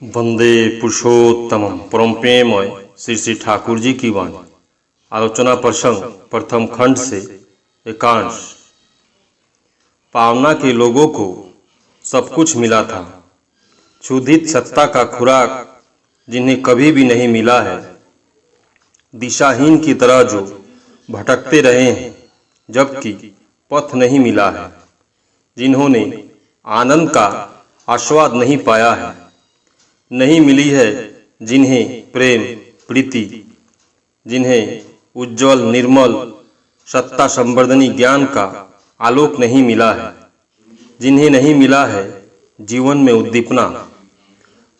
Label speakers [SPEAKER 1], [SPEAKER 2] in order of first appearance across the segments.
[SPEAKER 1] वंदे पुरुषोत्तमम परम प्रेममय श्री श्री ठाकुर जी की वाणी। आलोचना प्रसंग प्रथम खंड से एकांश। पावना के लोगों को सब कुछ मिला था, क्षुधित सत्ता का खुराक जिन्हें कभी भी नहीं मिला है। दिशाहीन की तरह जो भटकते रहे हैं जबकि पथ नहीं मिला है, जिन्होंने आनंद का आस्वाद नहीं पाया है, नहीं मिली है जिन्हें प्रेम प्रीति, जिन्हें उज्जवल निर्मल सत्ता संवर्धनी ज्ञान का आलोक नहीं मिला है, जिन्हें नहीं मिला है जीवन में उद्दीपना,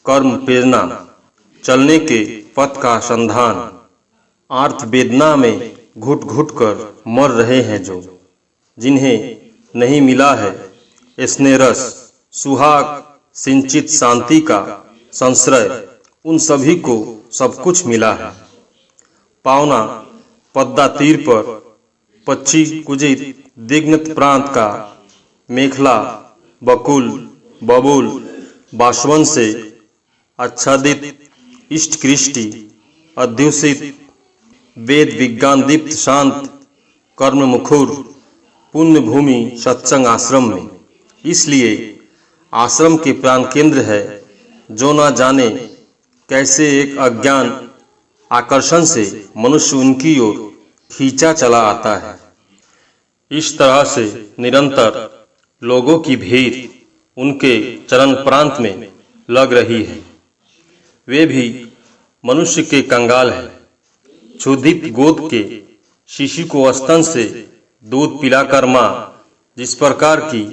[SPEAKER 1] कर्म प्रेरणा, चलने के पथ का संधान, आर्त वेदना में घुट घुट कर मर रहे हैं जो, जिन्हें नहीं मिला है स्नेह रस सुहाग सिंचित शांति का संश्रय, उन सभी को सब कुछ मिला है। पावना पद्मा तीर पर पक्षी कुजित दिग्नत प्रांत का मेखला बकुल बबूल बाष्वन से आच्छादित इष्ट कृष्टि अध्युषित वेद विज्ञान दीप्त शांत कर्म मुखुर पुण्य भूमि सत्संग आश्रम में। इसलिए आश्रम के प्राण केंद्र है जो न जाने कैसे एक अज्ञान आकर्षण से मनुष्य उनकी ओर खींचा चला आता है। इस तरह से निरंतर लोगों की भीड़ उनके चरण प्रांत में लग रही है। वे भी मनुष्य के कंगाल हैं, क्षुधित गोद के शिशु को स्तन से दूध पिलाकर माँ जिस प्रकार की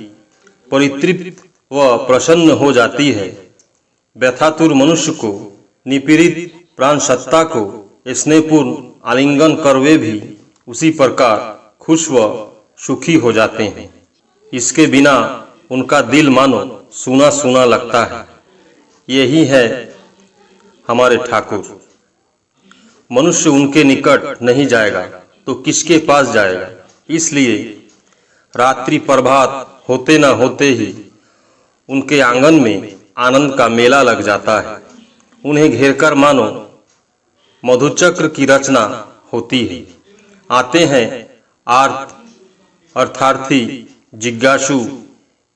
[SPEAKER 1] परितृप्त व प्रसन्न हो जाती है, व्यथातुर मनुष्य को निपीड़ित प्राण सत्ता को स्नेहपूर्ण आलिंगन कर वे भी उसी प्रकार खुश व सुखी हो जाते हैं। इसके बिना उनका दिल मानो सूना सूना लगता है। यही है हमारे ठाकुर। मनुष्य उनके निकट नहीं जाएगा तो किसके पास जाएगा। इसलिए रात्रि प्रभात होते न होते ही उनके आंगन में आनंद का मेला लग जाता है। उन्हें घेरकर मानो मधुचक्र की रचना होती है। आते हैं आर्त अर्थार्थी जिज्ञासु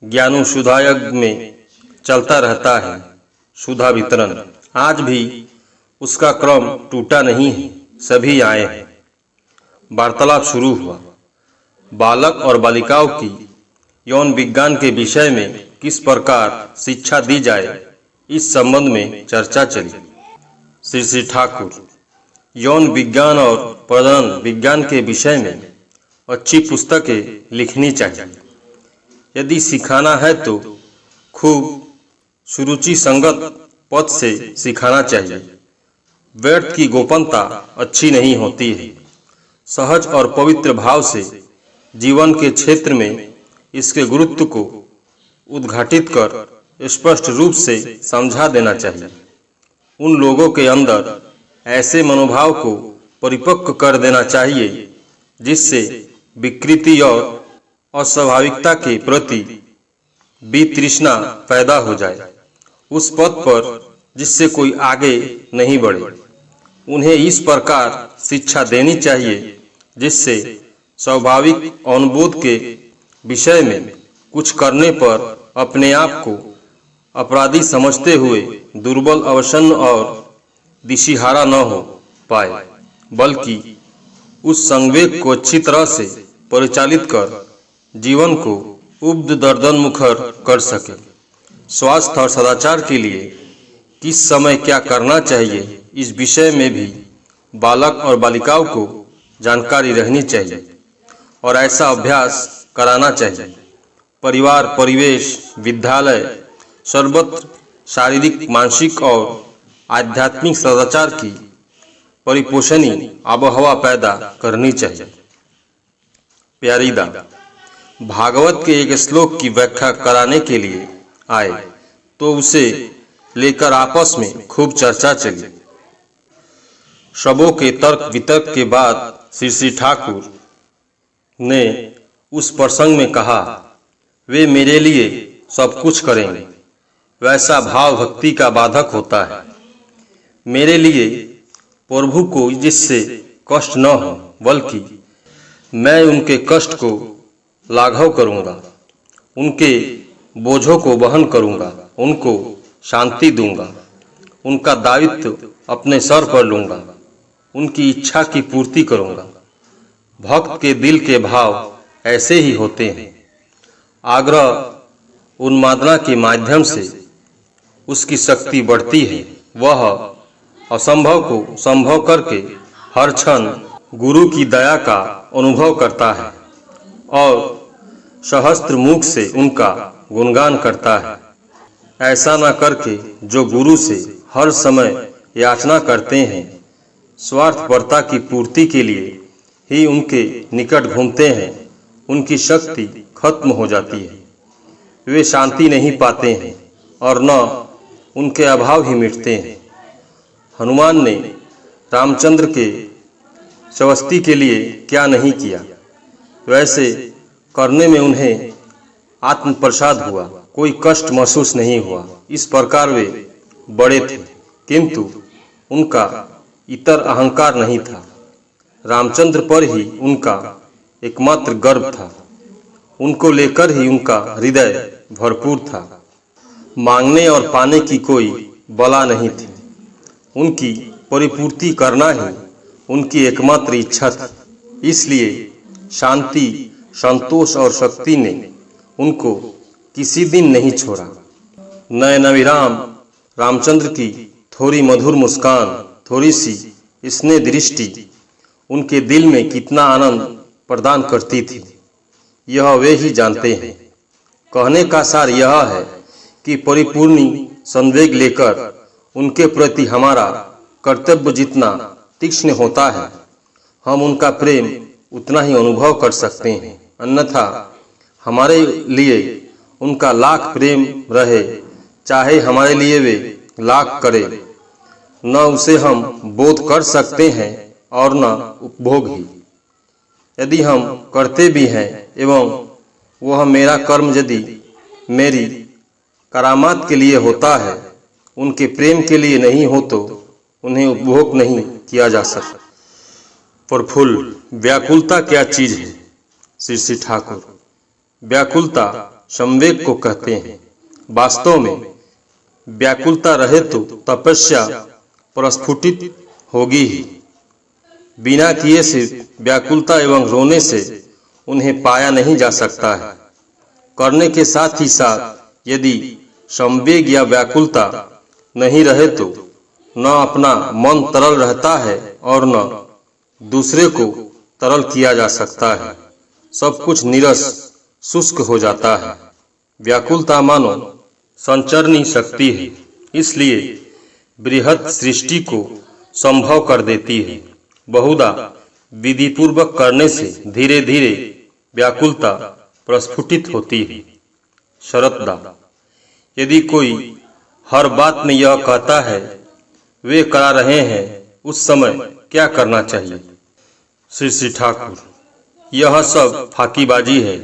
[SPEAKER 1] ज्ञानु सुधायज्ञ में चलता रहता है सुधा वितरण। आज भी उसका क्रम टूटा नहीं है, सभी आए हैं। वार्तालाप शुरू हुआ। बालक और बालिकाओं की यौन विज्ञान के विषय में किस प्रकार शिक्षा दी जाए, इस संबंध में चर्चा चली। श्री श्री ठाकुर यौन विज्ञान और प्रजनन विज्ञान के विषय में अच्छी पुस्तकें लिखनी चाहिए। यदि सिखाना है तो खूब सुरुचि संगत पद से सिखाना चाहिए। व्यर्थ की गोपनता अच्छी नहीं होती है। सहज और पवित्र भाव से जीवन के क्षेत्र में इसके गुरुत्व को उद्घाटित कर स्पष्ट रूप से समझा देना चाहिए। उन लोगों के अंदर ऐसे मनोभाव को परिपक्व कर देना चाहिए जिससे विकृति और अस्वाभाविकता के प्रति वितृष्णा पैदा हो जाए, उस पथ पर जिससे कोई आगे नहीं बढ़े। उन्हें इस प्रकार शिक्षा देनी चाहिए जिससे स्वाभाविक अनुबोध के विषय में कुछ करने पर अपने आप को अपराधी समझते हुए दुर्बल अवसन्न और दिशिहारा न हो पाए, बल्कि उस संवेग को अच्छी तरह से परिचालित कर जीवन को उब्द दर्दन मुखर कर सके। स्वास्थ्य और सदाचार के लिए किस समय क्या करना चाहिए, इस विषय में भी बालक और बालिकाओं को जानकारी रहनी चाहिए और ऐसा अभ्यास कराना चाहिए। परिवार परिवेश विद्यालय सर्वत्र शारीरिक मानसिक और आध्यात्मिक सदाचार की परिपोषणी आबोहवा पैदा करनी चाहिए। प्यारीदा भागवत के एक श्लोक की व्याख्या कराने के लिए आए तो उसे लेकर आपस में खूब चर्चा चली। सबों के तर्क वितर्क के बाद श्री श्री ठाकुर ने उस प्रसंग में कहा, वे मेरे लिए सब कुछ करेंगे, वैसा भाव भक्ति का बाधक होता है। मेरे लिए प्रभु को जिससे कष्ट न हो, बल्कि मैं उनके कष्ट को लाघव करूंगा, उनके बोझों को वहन करूंगा, उनको शांति दूंगा, उनका दायित्व अपने सर पर लूंगा, उनकी इच्छा की पूर्ति करूंगा। भक्त के दिल के भाव ऐसे ही होते हैं। आग्रह उन्मादना के माध्यम से उसकी शक्ति बढ़ती है। वह असंभव को संभव करके हर क्षण गुरु की दया का अनुभव करता है और सहस्त्र मुख से उनका गुणगान करता है। ऐसा न करके जो गुरु से हर समय याचना करते हैं, स्वार्थपरता की पूर्ति के लिए ही उनके निकट घूमते हैं, उनकी शक्ति खत्म हो जाती है। वे शांति नहीं पाते हैं और न उनके अभाव ही मिटते हैं। हनुमान ने रामचंद्र के स्वस्ति के लिए क्या नहीं किया, वैसे करने में उन्हें आत्म प्रसाद हुआ, कोई कष्ट महसूस नहीं हुआ। इस प्रकार वे बड़े थे, किंतु उनका इतर अहंकार नहीं था। रामचंद्र पर ही उनका एकमात्र गर्व था, उनको लेकर ही उनका हृदय भरपूर था। मांगने और पाने की कोई बला नहीं थी, उनकी परिपूर्ति करना ही उनकी एकमात्र इच्छा थी। इसलिए शांति, संतोष और शक्ति ने उनको किसी दिन नहीं छोड़ा। नयनाभिराम रामचंद्र की थोड़ी मधुर मुस्कान, थोड़ी सी स्नेह दृष्टि उनके दिल में कितना आनंद प्रदान करती थी, यह वे ही जानते हैं। कहने का सार यह है कि परिपूर्ण संवेग लेकर उनके प्रति हमारा कर्तव्य जितना तीक्ष्ण होता है, हम उनका प्रेम उतना ही अनुभव कर सकते हैं। अन्यथा हमारे लिए उनका लाख प्रेम रहे, चाहे हमारे लिए वे लाख करे, न उसे हम बोध कर सकते हैं और न उपभोग ही। यदि हम करते भी हैं एवं वह मेरा कर्म यदि मेरी करामात के लिए होता है, उनके प्रेम के लिए नहीं हो, तो उन्हें उपभोग नहीं किया जा सकता। प्रफुल्ल, व्याकुलता क्या चीज है? श्री श्री ठाकुर, व्याकुलता संवेग को कहते हैं। वास्तव में व्याकुलता रहे तो तपस्या प्रस्फुटित होगी ही। बिना किए से व्याकुलता एवं रोने से उन्हें पाया नहीं जा सकता है। करने के साथ ही साथ यदि संवेग या व्याकुलता नहीं रहे तो न अपना मन तरल रहता है और न दूसरे को तरल किया जा सकता है। सब कुछ नीरस शुष्क हो जाता है। व्याकुलता मानो संचरनी शक्ति है, इसलिए बृहत् सृष्टि को संभव कर देती है। बहुधा विधि पूर्वक करने से धीरे धीरे व्याकुलता प्रस्फुटित होती है। शरतदा, यदि कोई हर बात में यह कहता है वे करा रहे हैं, उस समय क्या करना चाहिए? श्री श्री ठाकुर, यह सब फाकीबाजी है।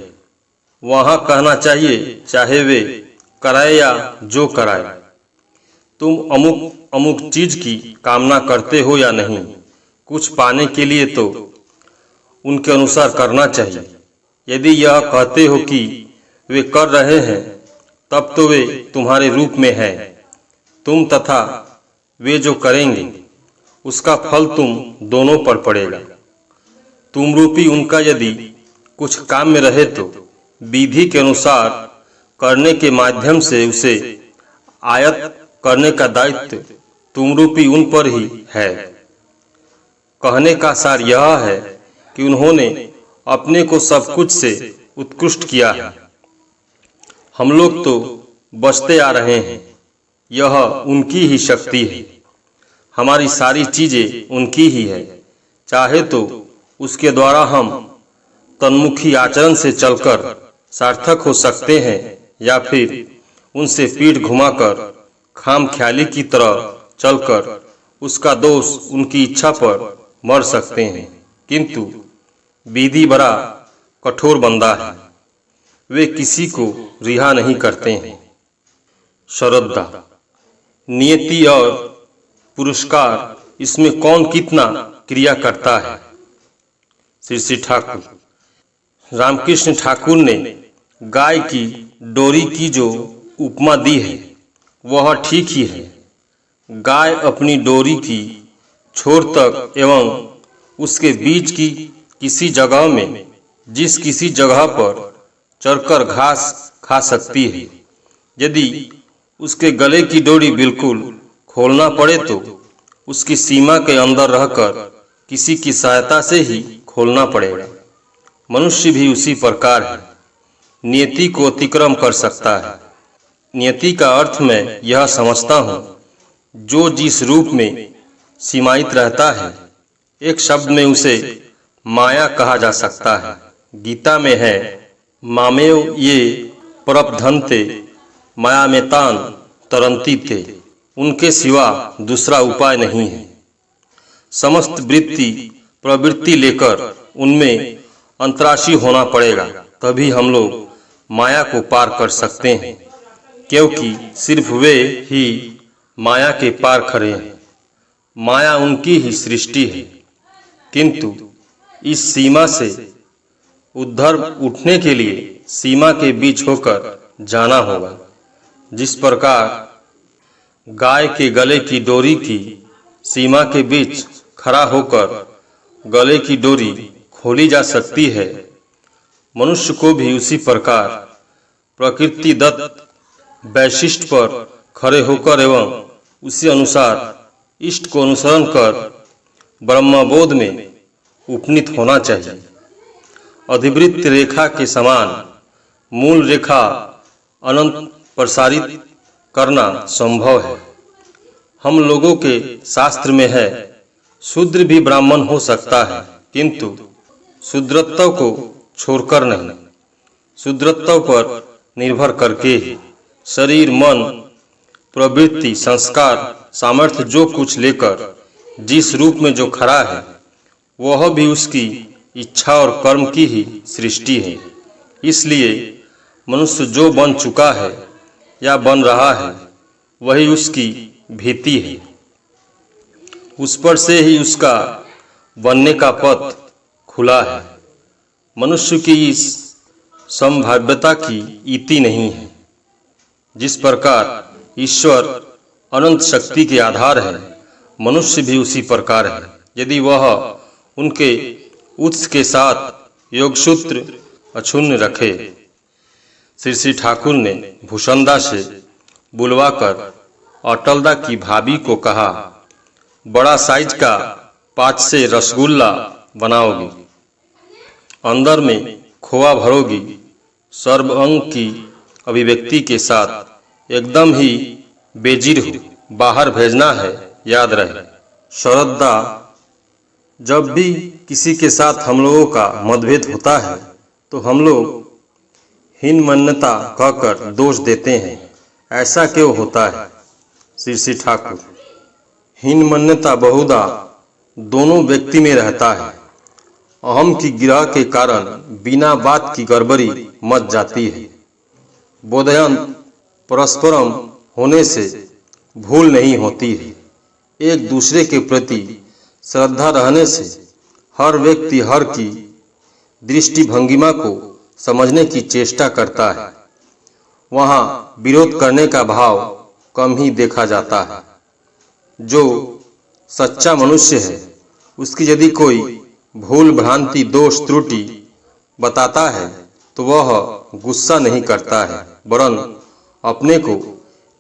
[SPEAKER 1] वहाँ कहना चाहिए चाहे वे कराए या जो कराए, तुम अमुक अमुक चीज की कामना करते हो या नहीं, कुछ पाने के लिए तो उनके अनुसार करना चाहिए। यदि यह कहते हो कि वे कर रहे हैं, तब तो वे तुम्हारे रूप में है। तुम तथा वे जो करेंगे उसका फल तुम दोनों पर पड़ेगा। तुम रूपी उनका यदि कुछ काम में रहे तो विधि के अनुसार करने के माध्यम से उसे आयत करने का दायित्व तुम रूपी उन पर ही है। कहने का सार यह है कि उन्होंने अपने को सब कुछ से उत्कृष्ट किया है। हम लोग तो बचते आ रहे हैं, यह उनकी ही शक्ति है। हमारी सारी चीजें उनकी ही है। चाहे तो उसके द्वारा हम तन्मुखी आचरण से चलकर सार्थक हो सकते हैं, या फिर उनसे पीठ घुमाकर खाम ख्याली की तरह चलकर उसका दोष उनकी इच्छा पर मर सकते हैं। किंतु विधि बड़ा कठोर बंदा है, वे किसी को रिहा नहीं करते हैं। श्रद्धा, नियति और पुरस्कार, इसमें कौन कितना क्रिया करता है? श्री श्री ठाकुर। रामकृष्ण ठाकुर ने गाय की डोरी की जो उपमा दी है वह ठीक ही है। गाय अपनी डोरी की छोर तक एवं उसके बीच की किसी जगह में जिस किसी जगह पर चरकर घास खा सकती है। यदि उसके गले की डोरी बिल्कुल खोलना पड़े तो उसकी सीमा के अंदर रहकर किसी की सहायता से ही खोलना पड़ेगा। मनुष्य भी उसी प्रकार है, नियति को अतिक्रम कर सकता है। नियति का अर्थ मैं यह समझता हूँ जो जिस रूप में सीमायित रहता है। एक शब्द में उसे माया कहा जा सकता है। गीता में है मामेव ये प्रबधन्ते मायामेतान तरन्ति ते, उनके सिवा दूसरा उपाय नहीं है। समस्त प्रवृत्ति लेकर उनमें अंतराशी होना पड़ेगा, तभी हम लोग माया को पार कर सकते हैं, क्योंकि सिर्फ वे ही माया के पार खड़े हैं। माया उनकी ही सृष्टि है, किंतु इस सीमा से उद्धर उठने के लिए सीमा के बीच होकर जाना होगा। जिस प्रकार गाय के गले की डोरी की सीमा के बीच खड़ा होकर गले की डोरी खोली जा सकती है, मनुष्य को भी उसी प्रकार प्रकृति दत्त वैशिष्ट पर खड़े होकर एवं उसी अनुसार इष्ट को अनुसरण कर ब्रह्मबोध में उपनीत होना चाहिए। अधिवृत्त रेखा के समान मूल रेखा अनंत प्रसारित करना संभव है। हम लोगों के शास्त्र में है शूद्र भी ब्राह्मण हो सकता है, किंतु शूद्रत्व को छोड़कर नहीं, शूद्रत्व पर निर्भर करके ही शरीर, मन, प्रवृत्ति, संस्कार, सामर्थ्य जो कुछ लेकर जिस रूप में जो खड़ा है वह भी उसकी इच्छा और कर्म की ही सृष्टि है। इसलिए मनुष्य जो बन चुका है या बन रहा है वही उसकी भीति है। उस पर से ही उसका बनने का पथ खुला है। मनुष्य की इस संभाव्यता की इति नहीं है। जिस प्रकार ईश्वर अनंत शक्ति के आधार है, मनुष्य भी उसी प्रकार है। यदि वह उनके उत्स के साथ योगसूत्र अक्षुण्ण रखे। श्री श्री ठाकुर ने भूषणदा से बुलवाकर अटलदा की भाभी को कहा, बड़ा साइज का 5 से रसगुल्ला बनाओगी, अंदर में खोआ भरोगी, सर्व अंग की अभिव्यक्ति के साथ एकदम ही बेजिर हो, बाहर भेजना है, याद रहे। श्रद्धा, जब भी किसी के साथ हम लोगों का मतभेद होता है तो हम लोग हीनमन्यता कहकर दोष देते हैं। ऐसा क्यों होता है? श्री श्री ठाकुर। हीनमन्यता बहुधा दोनों व्यक्ति में रहता है। अहम की गिरह के कारण बिना बात की गड़बड़ी मच जाती है। बोधयन परस्परम होने से भूल नहीं होती है। एक दूसरे के प्रति श्रद्धा रहने से हर व्यक्ति हर की दृष्टि भंगिमा को समझने की चेष्टा करता है। वहाँ विरोध करने का भाव कम ही देखा जाता है। जो सच्चा मनुष्य है उसकी यदि कोई भूल भ्रांति दोष त्रुटि बताता है तो वह गुस्सा नहीं करता है, वरन अपने को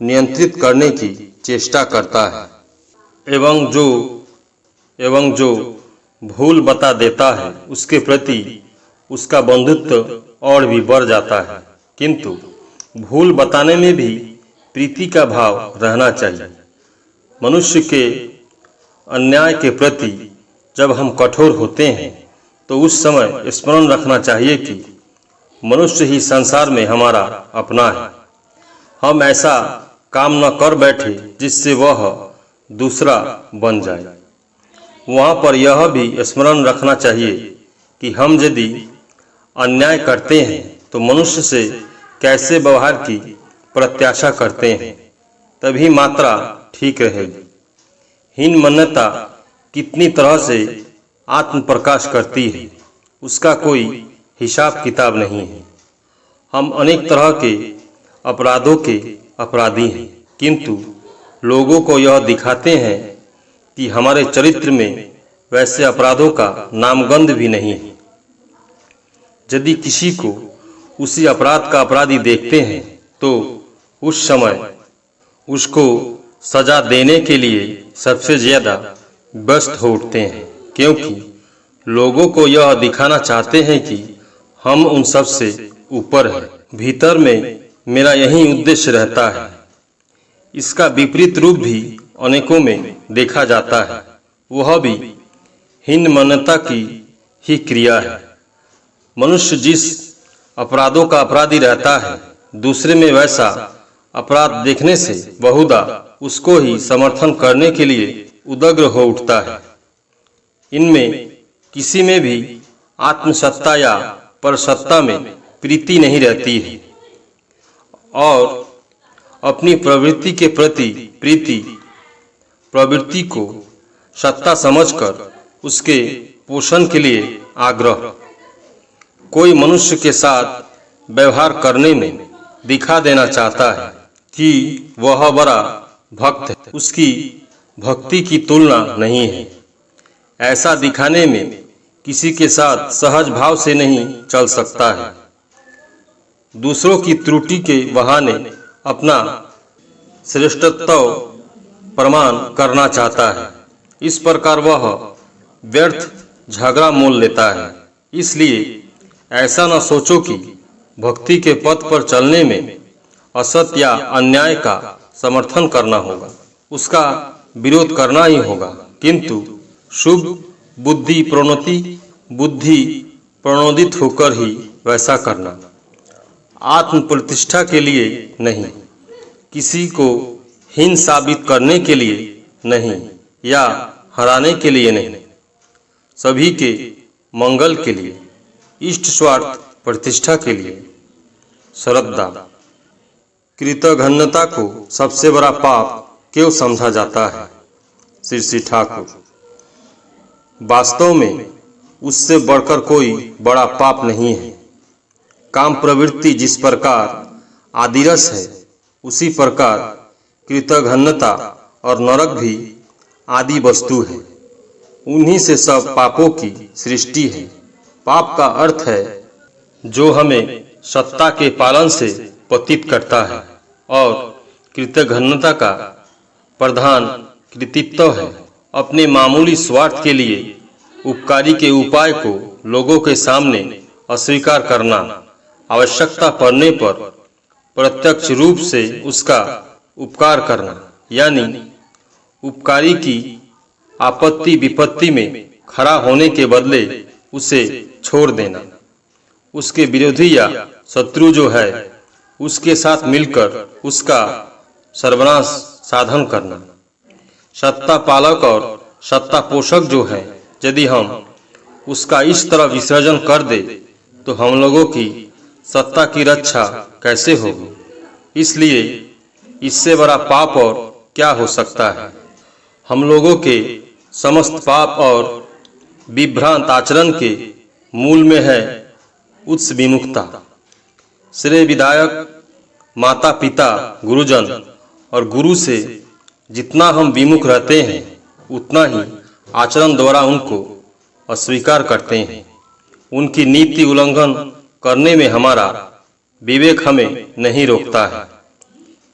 [SPEAKER 1] नियंत्रित करने की चेष्टा करता है। एवं जो भूल बता देता है उसके प्रति उसका बंधुत्व और भी बढ़ जाता है। किंतु भूल बताने में भी प्रीति का भाव रहना चाहिए। मनुष्य के अन्याय के प्रति जब हम कठोर होते हैं तो उस समय स्मरण रखना चाहिए कि मनुष्य ही संसार में हमारा अपना है। हम ऐसा काम न कर बैठे जिससे वह दूसरा बन जाए। वहाँ पर यह भी स्मरण रखना चाहिए कि हम यदि अन्याय करते हैं तो मनुष्य से कैसे व्यवहार की प्रत्याशा करते हैं। तभी मात्रा ठीक रहेगी। हीन मन्यता कितनी तरह से आत्म प्रकाश करती है, उसका कोई हिसाब किताब नहीं है। हम अनेक तरह के अपराधों के अपराधी हैं, किंतु लोगों को यह दिखाते हैं कि हमारे चरित्र में वैसे अपराधों का नामगंध भी नहीं है। यदि किसी को उसी अपराध का अपराधी देखते हैं तो उस समय उसको सजा देने के लिए सबसे ज्यादा व्यस्त हो उठते हैं, क्योंकि लोगों को यह दिखाना चाहते हैं कि हम उन सब से ऊपर हैं। भीतर में मेरा यही उद्देश्य रहता है। इसका विपरीत रूप भी अनेकों में देखा जाता है, वह भी हीन मन्यता की ही क्रिया है। मनुष्य जिस अपराधों का अपराधी रहता है, दूसरे में वैसा अपराध देखने से बहुधा उसको ही समर्थन करने के लिए उदग्र हो उठता है। इनमें किसी में भी आत्मसत्ता या परसत्ता में प्रीति नहीं रहती है और अपनी प्रवृत्ति के प्रति प्रीति प्रवृत्ति को सत्ता समझकर उसके पोषण के लिए आग्रह। कोई मनुष्य के साथ व्यवहार करने में दिखा देना चाहता है कि वह बड़ा भक्त है, उसकी भक्ति की तुलना नहीं है। ऐसा दिखाने में किसी के साथ सहज भाव से नहीं चल सकता है। दूसरों की त्रुटि के बहाने अपना श्रेष्ठत्व प्रमाण करना चाहता है। इस प्रकार वह व्यर्थ झगड़ा मोल लेता है। इसलिए ऐसा न सोचो कि भक्ति के पथ पर चलने में असत्य या अन्याय का समर्थन करना होगा, उसका विरोध करना ही होगा, किंतु शुभ बुद्धि प्रणोदित होकर ही वैसा करना। आत्म प्रतिष्ठा के लिए नहीं, किसी को हीन साबित करने के लिए नहीं या हराने के लिए नहीं, सभी के मंगल के लिए, इष्ट स्वार्थ प्रतिष्ठा के लिए। श्रद्धा। कृतघ्नता को सबसे बड़ा पाप क्यों समझा जाता है? श्री श्री ठाकुर। वास्तव में उससे बढ़कर कोई बड़ा पाप नहीं है। काम प्रवृत्ति जिस प्रकार आदिरस है, उसी प्रकार कृतघ्नता और नरक भी आदि वस्तु है। उन्हीं से सब पापों की सृष्टि है। पाप का अर्थ है जो हमें सत्ता के पालन से पतित करता है, और कृतघ्नता का प्रधान कृतित्व है अपने मामूली स्वार्थ के लिए उपकारी के उपाय को लोगों के सामने अस्वीकार करना, आवश्यकता पड़ने पर प्रत्यक्ष रूप से उसका उपकार करना, यानी उपकारी की आपत्ति विपत्ति में खड़ा होने के बदले उसे छोड़ देना। उसके विरोधी या शत्रु जो है, उसके साथ मिलकर उसका सर्वनाश साधन करना। सत्ता पालक और सत्ता पोषक जो है, यदि हम उसका इस तरह विसर्जन कर दे तो हम लोगों की सत्ता की रक्षा कैसे होगी? इसलिए इससे बड़ा पाप और क्या हो सकता है? हम लोगों के समस्त पाप और विभ्रांत आचरण के मूल में है उच्च विमुखता। श्रेय विधायक, माता पिता, गुरुजन और गुरु से जितना हम विमुख रहते हैं, उतना ही आचरण द्वारा उनको अस्वीकार करते हैं। उनकी नीति उल्लंघन करने में हमारा विवेक हमें नहीं रोकता है।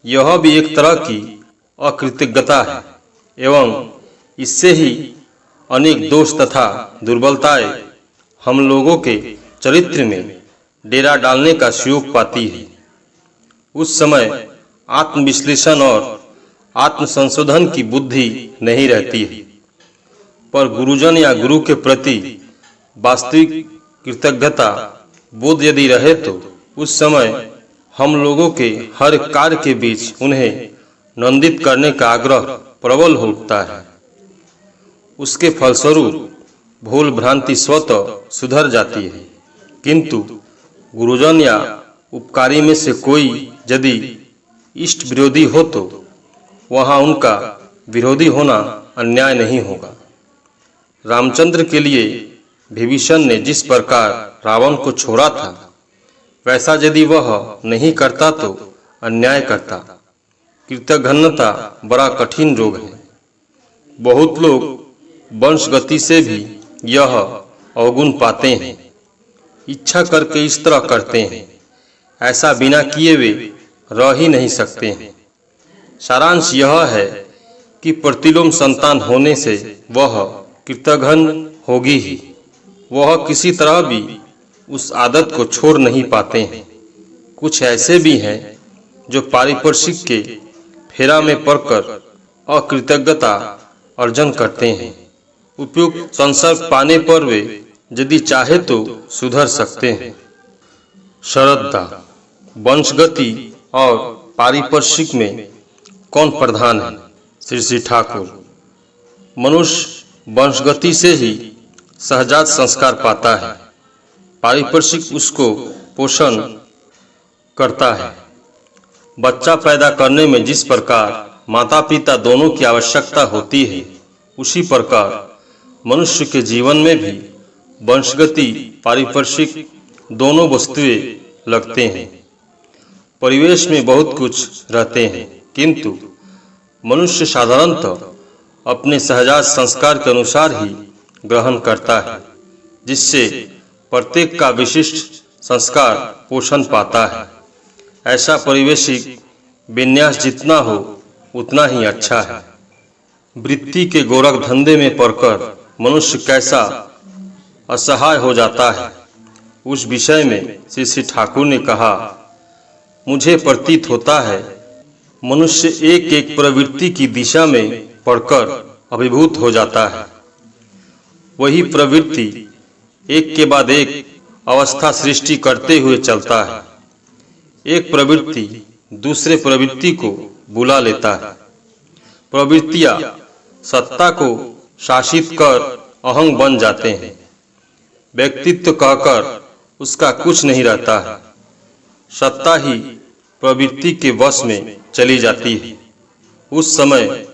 [SPEAKER 1] यह भी एक तरह की अकृतज्ञता है, एवं इससे ही अनेक दोष तथा दुर्बलताएं हम लोगों के चरित्र में डेरा डालने का सुयोग पाती है। उस समय आत्मविश्लेषण और आत्मसंशोधन की बुद्धि नहीं रहती है, पर गुरुजन या गुरु के प्रति वास्तविक कृतज्ञता बोध यदि रहे तो उस समय हम लोगों के हर कार्य के बीच उन्हें नंदित करने का आग्रह प्रबल हो उठता है। उसके फलस्वरूप भूल भ्रांति स्वतः सुधर जाती है। किंतु गुरुजन या उपकारी में से कोई यदि इष्ट विरोधी हो तो वहाँ उनका विरोधी होना अन्याय नहीं होगा। रामचंद्र के लिए विभीषण ने जिस प्रकार रावण को छोड़ा था, वैसा यदि वह नहीं करता तो अन्याय करता। कृतघ्नता बड़ा कठिन रोग है। बहुत लोग वंशगति से भी यह अवगुण पाते हैं। इच्छा करके इस तरह करते हैं, ऐसा बिना किए वे रह ही नहीं सकते हैं। सारांश यह है कि प्रतिलोम संतान होने से वह कृतघ्न होगी ही। वह किसी तरह भी उस आदत को छोड़ नहीं पाते हैं। कुछ ऐसे भी हैं जो पारिपार्श्विक के फेरा में पड़कर अकृतज्ञता अर्जन करते हैं। उपयुक्त संसर्ग पाने पर वे यदि चाहे तो सुधर सकते हैं। श्रद्धा, वंशगति और पारिपार्श्विक में कौन प्रधान है? श्री ठाकुर। मनुष्य वंशगति से ही सहजात संस्कार पाता है। पारिपार्श्विक उसको पोषण करता है। बच्चा पैदा करने में जिस प्रकार माता पिता दोनों की आवश्यकता होती है, उसी प्रकार मनुष्य के जीवन में भी वंशगति पारिपार्श्विक दोनों वस्तुएं लगते हैं। परिवेश में बहुत कुछ रहते हैं, किंतु मनुष्य साधारणतः अपने सहजात संस्कार के अनुसार ही ग्रहण करता है, जिससे प्रत्येक का विशिष्ट संस्कार पोषण पाता है। ऐसा परिवेशिक विन्यास जितना हो उतना ही अच्छा है। वृत्ति के गोरख धंधे में पड़कर मनुष्य कैसा असहाय हो जाता है, उस विषय में श्री ठाकुर ने कहा, मुझे प्रतीत होता है मनुष्य एक एक प्रवृत्ति की दिशा में पड़कर अभिभूत हो जाता है। वही प्रवृत्ति एक के बाद एक अवस्था सृष्टि करते हुए चलता है। एक प्रवृत्ति दूसरे प्रवृत्ति को बुला लेता है। प्रवृत्तियां सत्ता को शासित कर अहंग बन जाते हैं। व्यक्तित्व कहकर उसका कुछ नहीं रहता है। सत्ता ही प्रवृत्ति के वश में चली जाती है। उस समय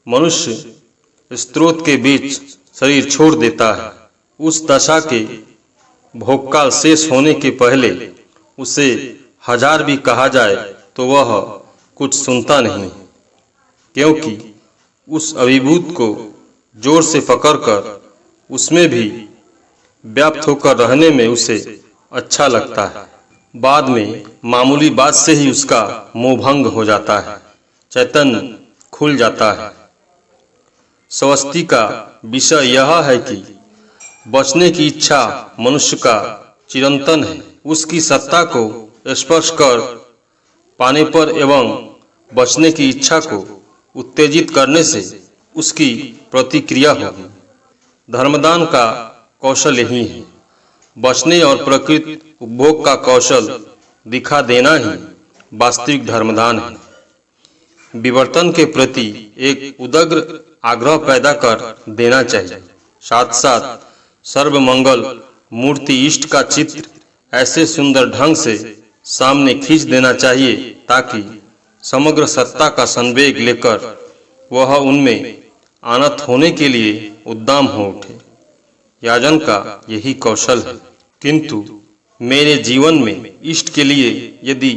[SPEAKER 1] मनुष्य स्रोत के बीच शरीर छोड़ देता है। उस दशा के भोगकाल शेष होने के पहले उसे हजार भी कहा जाए तो वह कुछ सुनता नहीं, क्योंकि उस अभिभूत को जोर से पकड़कर उसमें भी व्याप्त होकर रहने में उसे अच्छा लगता है। बाद में मामूली बात से ही उसका मोहभंग हो जाता है, चैतन्य खुल जाता है। स्वस्ति का विषय यह है कि बचने की इच्छा मनुष्य का चिरंतन है। उसकी सत्ता को स्पर्श कर पाने पर एवं बचने की इच्छा को उत्तेजित करने से उसकी प्रतिक्रिया होगी। धर्मदान का कौशल यही है। बचने और प्रकृति उपभोग का कौशल दिखा देना ही वास्तविक धर्मदान है। विवर्तन के प्रति एक उदग्र आग्रह पैदा कर देना चाहिए। साथ साथ सर्वमंगल मूर्ति इष्ट का चित्र ऐसे सुंदर ढंग से सामने खींच देना चाहिए ताकि समग्र सत्ता का संवेग लेकर वह उनमें आनत होने के लिए उद्दाम हो उठे। याजन का यही कौशल है। किंतु मेरे जीवन में इष्ट के लिए यदि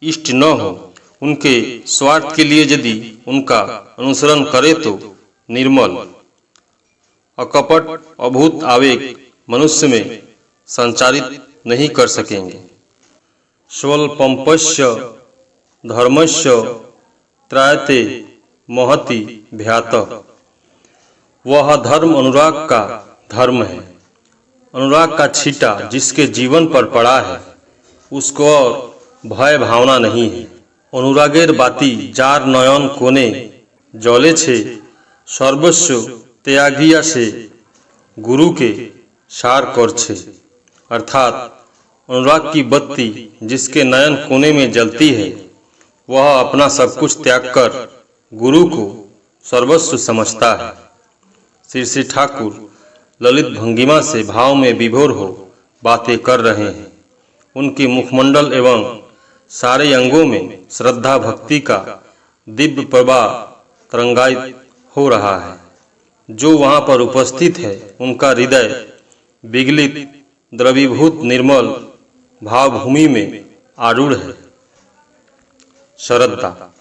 [SPEAKER 1] इष्ट न हो, उनके स्वार्थ के लिए यदि उनका अनुसरण करे तो निर्मल अकपट अभूत आवेग मनुष्य में संचारित नहीं कर सकेंगे। स्वल्पंपस्य धर्मस्य त्रायते महति भ्यातः। वह धर्म अनुराग का धर्म है। अनुराग का छींटा जिसके जीवन पर पड़ा है, उसको और भय भावना नहीं है। अनुरागेर बाती जार नयन कोने जले छे, सर्वस्व त्यागिया से गुरु के सार कर छे। अर्थात अनुराग की बत्ती जिसके नयन कोने में जलती है, वह अपना सब कुछ त्याग कर गुरु को सर्वस्व समझता है। श्री ठाकुर ललित भंगिमा से भाव में विभोर हो बातें कर रहे हैं। उनके मुखमंडल एवं सारे अंगों में श्रद्धा भक्ति का दिव्य प्रवाह तरंगायित हो रहा है। जो वहाँ पर उपस्थित है उनका हृदय विगलित द्रवीभूत निर्मल भावभूमि में आरूढ़ है। श्रद्धा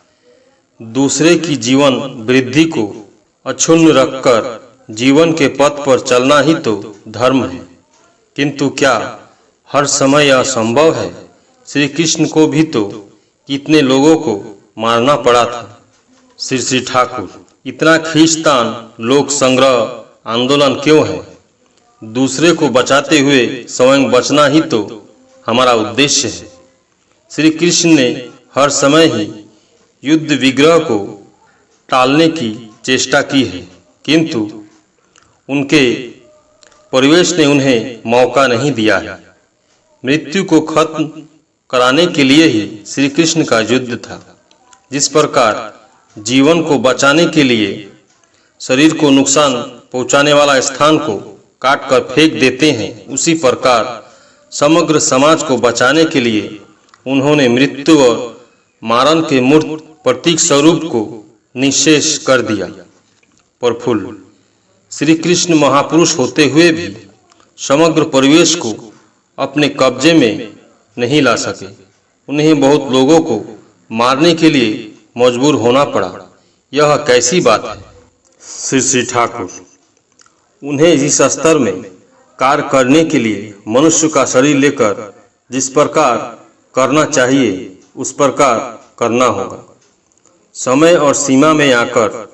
[SPEAKER 1] दूसरे की जीवन वृद्धि को अक्षुण्ण रखकर जीवन के पथ पर चलना ही तो धर्म है। किंतु क्या हर समय यह संभव है? श्री कृष्ण को भी तो कितने लोगों को मारना पड़ा था। श्री ठाकुर इतना खींचतान लोक संग्रह आंदोलन क्यों है? दूसरे को बचाते हुए स्वयं बचना ही तो हमारा उद्देश्य है। श्री कृष्ण ने हर समय ही युद्ध विग्रह को टालने की चेष्टा की है, किंतु उनके परिवेश ने उन्हें मौका नहीं दिया है। मृत्यु को खत्म कराने के लिए ही श्री कृष्ण का युद्ध था। जिस प्रकार जीवन को बचाने के लिए शरीर को नुकसान पहुंचाने वाला स्थान को काट कर फेंक देते हैं, उसी प्रकार समग्र समाज को बचाने के लिए उन्होंने मृत्यु और मारण के मूर्त प्रतीक स्वरूप को निःशेष कर दिया। प्रफुल्ल श्री कृष्ण महापुरुष होते हुए भी समग्र परिवेश को अपने कब्जे में नहीं ला सके। उन्हें बहुत लोगों को मारने के लिए मजबूर होना पड़ा। यह कैसी बात है? श्री ठाकुर उन्हें इस स्तर में कार्य करने के लिए मनुष्य का शरीर लेकर जिस प्रकार करना चाहिए उस प्रकार करना होगा। समय और सीमा में आकर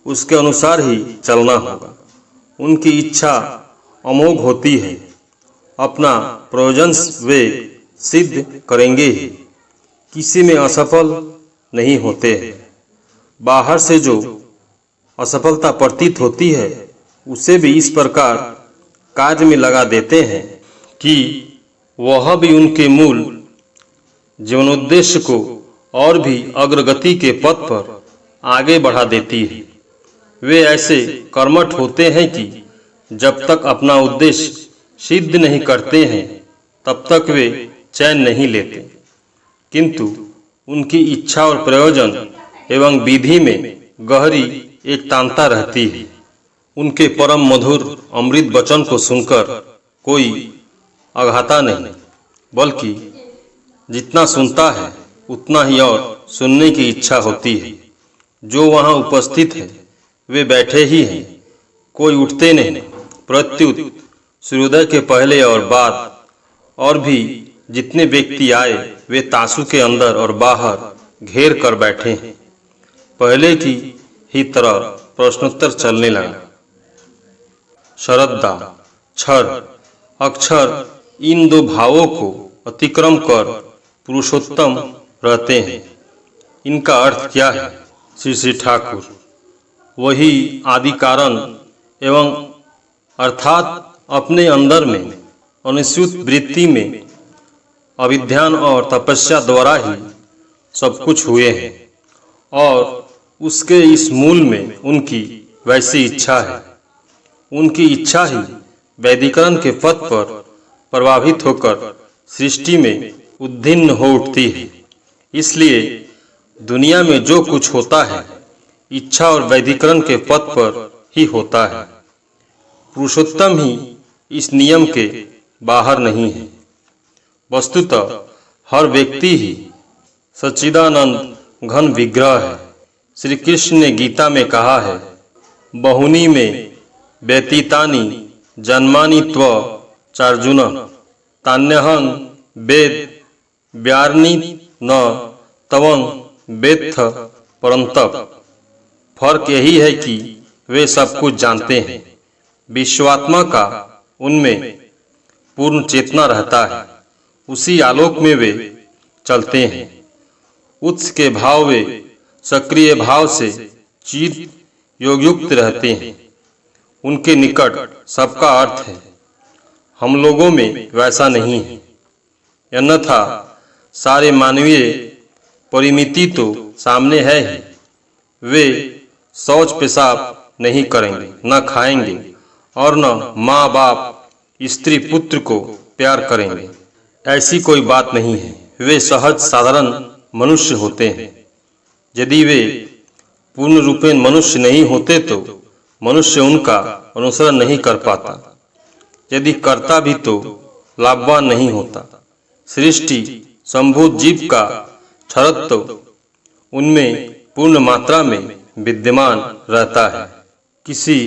[SPEAKER 1] उसके अनुसार ही चलना होगा। उनकी इच्छा अमोघ होती है। अपना प्रयोजन वे सिद्ध करेंगे ही, किसी में असफल नहीं होते हैं। बाहर से जो असफलता प्रतीत होती है उसे भी इस प्रकार कार्य में लगा देते हैं कि वह भी उनके मूल जीवनोद्देश्य को और भी अग्रगति के पथ पर आगे बढ़ा देती है। वे ऐसे कर्मठ होते हैं कि जब तक अपना उद्देश्य सिद्ध नहीं करते हैं तब तक वे चैन नहीं लेते। किंतु उनकी इच्छा और प्रयोजन एवं विधि में गहरी एकतांता रहती है। उनके परम मधुर अमृत वचन को सुनकर कोई अघाता नहीं, बल्कि जितना सुनता है उतना ही और सुनने की इच्छा होती है। जो वहाँ उपस्थित है वे बैठे ही हैं, कोई उठते नहीं। प्रत्युत सूर्योदय के पहले और बाद और भी जितने व्यक्ति आए वे तासु के अंदर और बाहर घेर कर बैठे हैं। पहले की ही तरह प्रश्नोत्तर चलने लगा। श्रद्धा क्षर अक्षर इन दो भावों को अतिक्रम कर पुरुषोत्तम रहते हैं। इनका अर्थ क्या है? श्री ठाकुर वही आदि कारण एवं अर्थात अपने अंदर में अनुस्यूत वृत्ति में अभिध्यान और तपस्या द्वारा ही सब कुछ हुए हैं और उसके इस मूल में उनकी वैसी इच्छा है। उनकी इच्छा ही वैदिकरण के पथ पर प्रभावित होकर सृष्टि में उद्भिन्न हो उठती है। इसलिए दुनिया में जो कुछ होता है इच्छा और वैदिकरण के पथ पर ही होता है। पुरुषोत्तम ही इस नियम के बाहर नहीं है। वस्तुतः हर व्यक्ति ही सच्चिदानंद घन विग्रह है। श्री कृष्ण ने गीता में कहा है, बहुनी में व्यतीतानि जन्मानि त्व चार्जुन तान्यहं वेद व्यार्नि न तवं वेत्थ परंतप। फर्क यही है कि वे सब कुछ जानते हैं। विश्वात्मा का उनमें पूर्ण चेतना रहता है। उसी आलोक में वे चलते हैं। उत्स के भाव वे सक्रिय भाव से चित योगयुक्त रहते हैं। उनके निकट सबका अर्थ है। हम लोगों में वैसा नहीं है। अन्यथा सारे मानवीय परिमिति तो सामने है ही। वे शौच पेशाब नहीं करेंगे, न खाएंगे और न माँ बाप स्त्री पुत्र को प्यार करेंगे। ऐसी कोई बात नहीं है। वे सहज साधारण मनुष्य होते हैं। यदि वे पूर्ण रूपेण मनुष्य नहीं होते तो मनुष्य उनका अनुसरण नहीं कर पाता। यदि करता भी तो लाभवान नहीं होता। सृष्टि संभूत जीव का क्षरत्व उनमें पूर्ण मात्रा में विद्यमान रहता है। किसी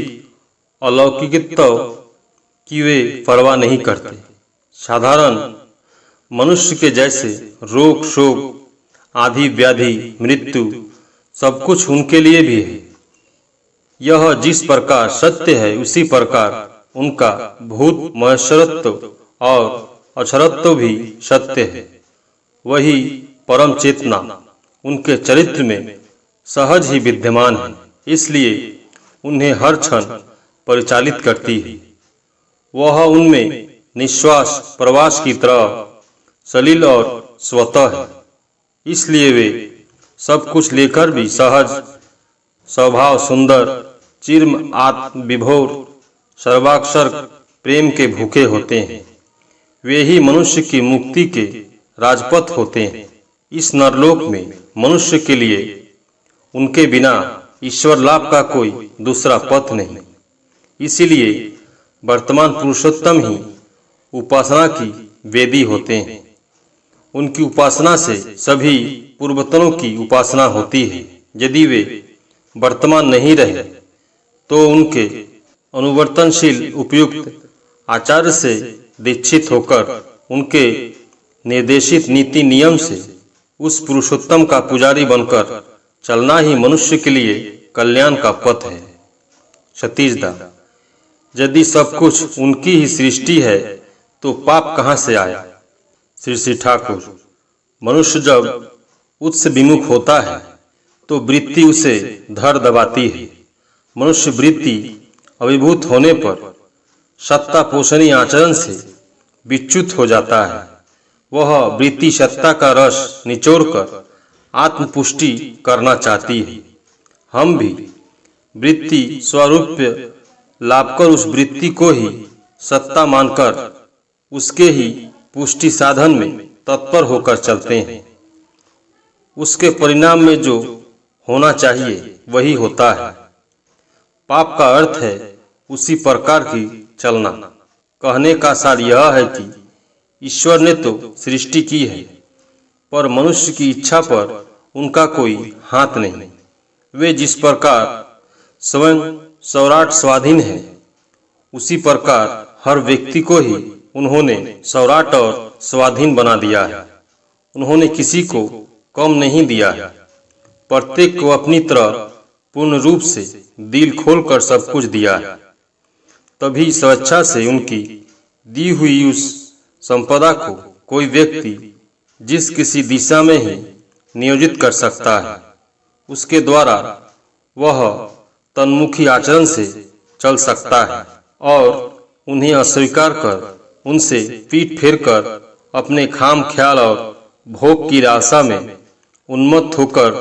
[SPEAKER 1] अलौकिकत्व की वे परवाह नहीं करते। साधारण मनुष्य के जैसे रोग शोक आदि व्याधि मृत्यु सब कुछ उनके लिए भी है। यह जिस प्रकार सत्य है उसी प्रकार उनका भूत महेश्वरत्व और अक्षरत्व भी सत्य है। वही परम चेतना उनके चरित्र में सहज ही विद्यमान है, इसलिए उन्हें हर क्षण परिचालित करती है। वह उनमें निश्वास प्रवास की तरह सलील और स्वतः है, इसलिए वे सब कुछ लेकर भी सहज स्वभाव सुंदर चिर्म आत्म विभोर सर्वाक्षर प्रेम के भूखे होते हैं। वे ही मनुष्य की मुक्ति के राजपथ होते हैं। इस नरलोक में मनुष्य के लिए उनके बिना ईश्वर लाभ का कोई दूसरा पथ नहीं। इसीलिए वर्तमान पुरुषोत्तम ही उपासना की वेदी होते हैं। उनकी उपासना से सभी पूर्वतनों की उपासना होती है। यदि वे वर्तमान नहीं रहे तो उनके अनुवर्तनशील उपयुक्त आचार्य से दीक्षित होकर उनके निर्देशित नीति नियम से उस पुरुषोत्तम का पुजारी बनकर चलना ही मनुष्य के लिए कल्याण का पथ है। सतीशदा, यदि सब कुछ उनकी ही सृष्टि है तो पाप कहाँ से आया? श्री ठाकुर, मनुष्य जब उत्स विमुख होता है तो वृत्ति उसे धर दबाती है। मनुष्य वृत्ति अभिभूत होने पर सत्ता पोषणी आचरण से विच्युत हो जाता है। वह वृत्ति सत्ता का रस निचोड़कर आत्मपुष्टि करना चाहती है। हम भी वृत्ति स्वरूप लाभ कर उस वृत्ति को ही सत्ता मानकर उसके ही पुष्टि साधन में तत्पर होकर चलते हैं। उसके परिणाम में जो होना चाहिए वही होता है। पाप का अर्थ है उसी प्रकार की चलना। कहने का सार यह है कि ईश्वर ने तो सृष्टि की है, पर मनुष्य की इच्छा पर उनका कोई हाथ नहीं। वे जिस प्रकार स्वयं सौराट स्वाधीन है, उसी प्रकार हर व्यक्ति को ही उन्होंने सौराट और स्वाधीन बना दिया है। उन्होंने किसी को कम नहीं दिया है। प्रत्येक को अपनी तरह पूर्ण रूप से दिल खोलकर सब कुछ दिया है। तभी स्वेच्छा से उनकी दी हुई उस संपदा को कोई व्यक्ति जिस किसी दिशा में ही नियोजित कर सकता है। उसके द्वारा वह तन्मुखी आचरण से चल सकता है और उन्हें अस्वीकार कर उनसे पीठ फेरकर अपने खाम ख्याल और भोग की लालसा में उन्मत्त होकर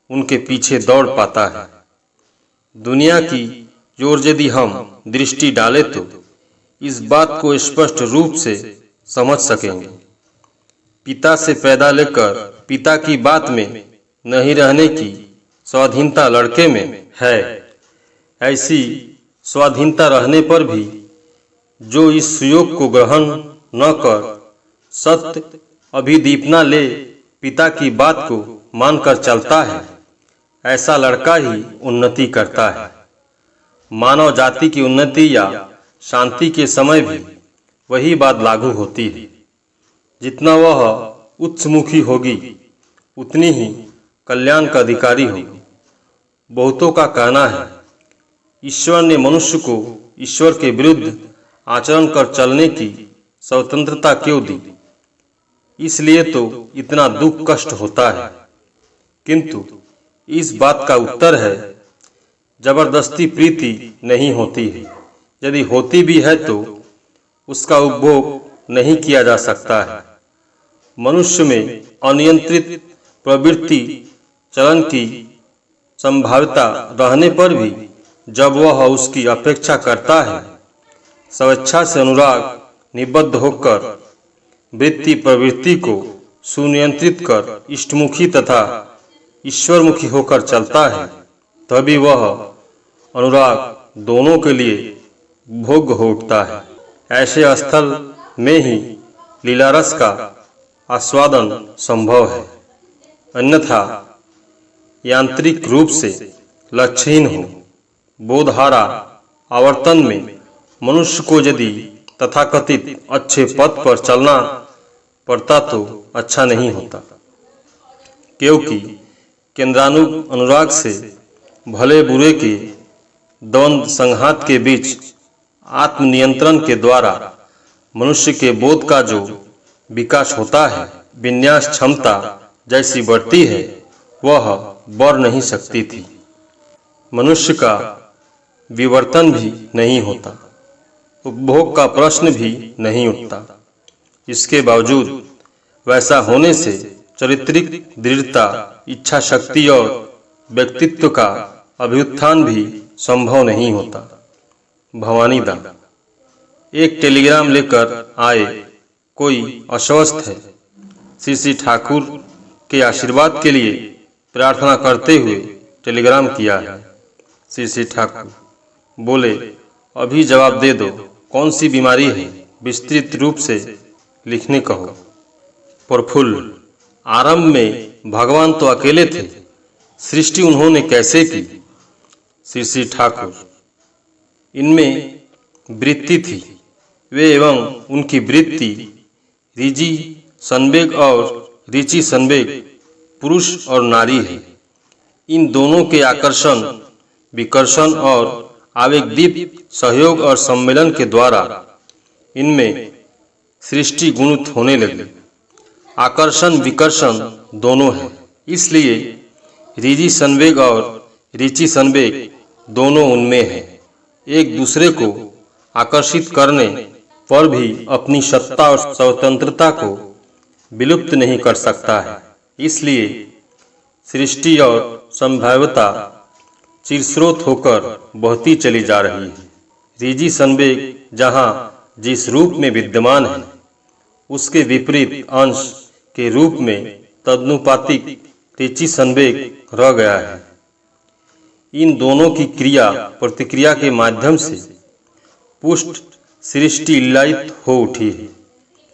[SPEAKER 1] उनके पीछे दौड़ पाता है। दुनिया की ओर यदि हम दृष्टि डालें तो इस बात को स्पष्ट रूप से समझ सकेंगे। पिता से पैदा लेकर पिता की बात में नहीं रहने की स्वाधीनता लड़के में है। ऐसी स्वाधीनता रहने पर भी जो इस सुयोग को ग्रहण न कर सत्य अभिदीपना ले पिता की बात को मानकर चलता है, ऐसा लड़का ही उन्नति करता है। मानव जाति की उन्नति या शांति के समय भी वही बात लागू होती है। जितना वह उच्चमुखी होगी उतनी ही कल्याण का अधिकारी होगी। बहुतों का कहना है ईश्वर ने मनुष्य को ईश्वर के विरुद्ध आचरण कर चलने की स्वतंत्रता क्यों दी? इसलिए तो इतना दुख कष्ट होता है। किंतु इस बात का उत्तर है जबरदस्ती प्रीति नहीं होती है। यदि होती भी है तो उसका उपभोग नहीं किया जा सकता है। मनुष्य में अनियंत्रित प्रवृत्ति चलन की संभाव्यता रहने पर भी जब वह उसकी अपेक्षा करता है, स्वेच्छा से अनुराग निबद्ध होकर वृत्ति प्रवृत्ति को सुनियंत्रित कर इष्टमुखी तथा ईश्वरमुखी होकर चलता है, तभी वह अनुराग दोनों के लिए भोग्य हो उठता है। ऐसे स्थल में ही लीलारस का आस्वादन संभव है, अन्यथा यांत्रिक रूप से लक्ष्यहीन हो। बोधारा आवर्तन में मनुष्य को यदि तथाकथित अच्छे पथ पर चलना पड़ता तो अच्छा नहीं होता, क्योंकि केंद्रानुराग से भले बुरे के द्वंद्व संघात के बीच आत्मनियंत्रण के द्वारा मनुष्य के बोध का जो विकास होता है, विन्यास क्षमता जैसी बढ़ती है, वह बढ़ नहीं सकती थी। मनुष्य का विवर्तन भी नहीं होता, उपभोग का प्रश्न भी नहीं उठता। इसके बावजूद वैसा होने से चारित्रिक दृढ़ता, इच्छा शक्ति और व्यक्तित्व का अभ्युत्थान भी संभव नहीं होता। भवानीदा एक टेलीग्राम लेकर आए, कोई अस्वस्थ है। श्री ठाकुर के आशीर्वाद के लिए प्रार्थना करते हुए टेलीग्राम किया है। श्री ठाकुर बोले, अभी जवाब दे दो, कौन सी बीमारी है, विस्तृत रूप से लिखने कहो। प्रफुल्ल, आरंभ में भगवान तो अकेले थे, सृष्टि उन्होंने कैसे की? श्री ठाकुर, इनमें वृत्ति थी, वे एवं उनकी वृत्ति ऋजि संवेग और ऋचि संवेग पुरुष और नारी है। इन दोनों के आकर्षण, विकर्षण और आवेगदीप्त सहयोग और सम्मेलन के द्वारा इनमें सृष्टि गुणित होने लगी। आकर्षण विकर्षण दोनों हैं, इसलिए ऋजि संवेग और ऋचि संवेग दोनों उनमें हैं। एक दूसरे को आकर्षित करने पर भी अपनी सत्ता और स्वतंत्रता को विलुप्त नहीं कर सकता है। इसलिए सृष्टि और संभाव्यता चिरस्रोत होकर बहती चली जा रही है। ऋजि संवेग जहाँ जिस रूप में विद्यमान है, उसके विपरीत अंश के रूप में तदनुपातिक ऋचि संवेग रह गया है। इन दोनों की क्रिया प्रतिक्रिया के माध्यम से पुष्ट सृष्टि ललित हो उठी है।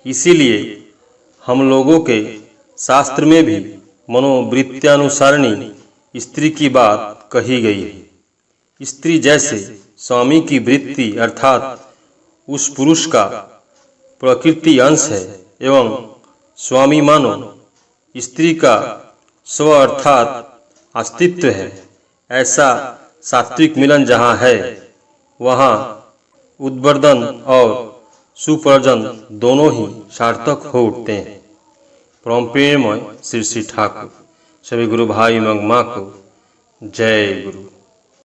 [SPEAKER 1] इसीलिए हम लोगों के शास्त्र में भी मनोवृत्त्यानुसारिणी स्त्री की बात कही गई है। स्त्री जैसे स्वामी की वृत्ति अर्थात उस पुरुष का प्रकृति अंश है एवं स्वामी मानो स्त्री का स्व अर्थात अस्तित्व है। ऐसा सात्विक मिलन जहाँ है, वहाँ उद्वर्धन और सुप्रजन दोनों ही सार्थक हो उठते हैं। परम प्रेममय श्री ठाकुर। सभी गुरु भाई मंग माँ को जय गुरु।